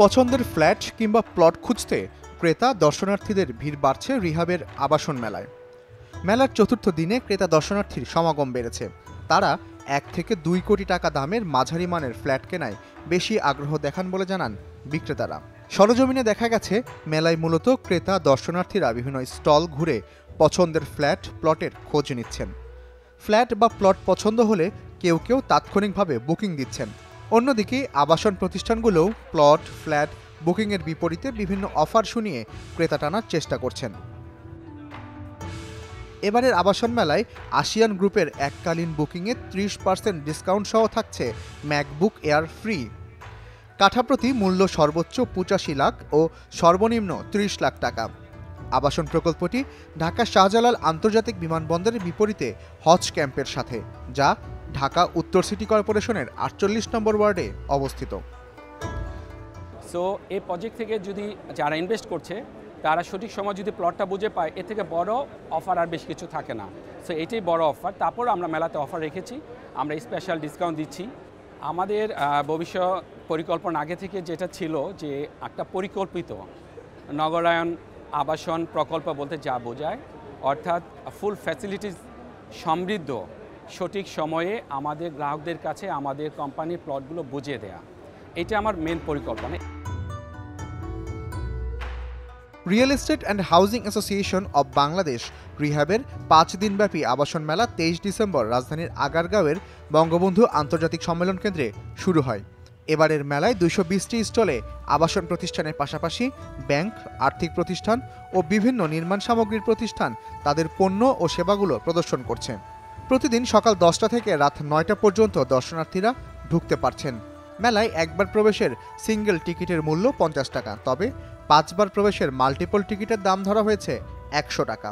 পছন্দের ফ্ল্যাট কিংবা প্লট খুঁজতে ক্রেতা দর্শনার্থীদের ভিড় বাড়ছে রিহাবের আবাসন মেলায়। মেলার চতুর্থ দিনে ক্রেতা দর্শনার্থীর সমাগম বেড়েছে। তারা 1 থেকে 2 কোটি টাকা দামের মাঝারি মানের ফ্ল্যাট কেনায় বেশি আগ্রহ দেখান বলে জানান বিক্রেতারা। সরজমিনে দেখা গেছে মেলায় মূলত ক্রেতা দর্শনার্থীরা বিভিন্ন স্টল ঘুরে পছন্দের ফ্ল্যাট প্লটের খোঁজ নিচ্ছেন। ফ্ল্যাট বা প্লট পছন্দ হলে কেউ কেউ তাৎক্ষণিকভাবে বুকিং দিচ্ছেন। অন্যদিকে আবাসন প্রতিষ্ঠানগুলোও প্লট ফ্ল্যাট বুকিংয়ের বিপরীতে বিভিন্ন অফার শুনিয়ে ক্রেতা টানার চেষ্টা করছেন। এবারের আবাসন মেলায় আসিয়ান গ্রুপের এককালীন বুকিংয়ে 30% ডিসকাউন্ট সহ থাকছে ম্যাকবুক এয়ার ফ্রি। কাঠাপ্রতি মূল্য সর্বোচ্চ 85 লাখ ও সর্বনিম্ন 30 লাখ টাকা। আবাসন প্রকল্পটি ঢাকা শাহজালাল আন্তর্জাতিক বিমানবন্দরের বিপরীতে হজ ক্যাম্পের সাথে, যা ঢাকা উত্তর সিটি কর্পোরেশনের 48 নম্বর ওয়ার্ডে অবস্থিত। সো এই প্রজেক্ট থেকে যদি যারা ইনভেস্ট করছে তারা সঠিক সময় যদি প্লটটা বুঝে পায়, এর থেকে বড় অফার আর বেশ কিছু থাকে না। সো এটাই বড় অফার। তারপর আমরা মেলাতে অফার রেখেছি, আমরা স্পেশাল ডিসকাউন্ট দিচ্ছি। আমাদের ভবিষ্যৎ পরিকল্পনা আগে থেকে যেটা ছিল যে একটা পরিকল্পিত নগরায়ন আবাসন প্রকল্প বলতে যা বোঝায়, অর্থাৎ ফুল ফ্যাসিলিটিস সমৃদ্ধ সঠিক সময়ে আমাদের গ্রাহকদের কাছে আমাদের কোম্পানির প্লটগুলো বুঝিয়ে দেয়া, এটা আমার মেন পরিকল্পনা। Real estate and housing association of Bangladesh রিহাবের 5 দিনব্যাপী আবাসন মেলা 23 ডিসেম্বর রাজধানীর আগারগাঁওয়ের বঙ্গবন্ধু আন্তর্জাতিক সম্মেলন কেন্দ্রে শুরু হয়। এবারের মেলায় 220টি স্টলে আবাসন প্রতিষ্ঠানের পাশাপাশি ব্যাংক, আর্থিক প্রতিষ্ঠান ও বিভিন্ন নির্মাণ সামগ্রীর প্রতিষ্ঠান তাদের পণ্য ও সেবাগুলো প্রদর্শন করছে। প্রতিদিন সকাল 10টা থেকে রাত 9টা পর্যন্ত দর্শনার্থীরা ঢুকতে পারছেন। মেলায় একবার প্রবেশের সিঙ্গেল টিকিটের মূল্য 50 টাকা, তবে 5 বার প্রবেশের মাল্টিপল টিকিটের দাম ধরা হয়েছে 100 টাকা।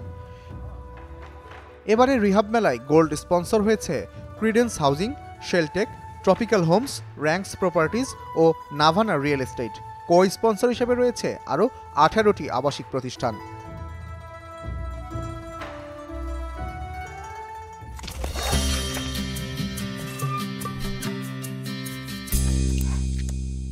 এবারে রিহাব মেলায় গোল্ড স্পন্সর হয়েছে credence housing, Sheltech, tropical homes, ranks properties ও Navana real estate. Co sponsor হিসেবে রয়েছে আরও 18টি আবাসিক প্রতিষ্ঠান।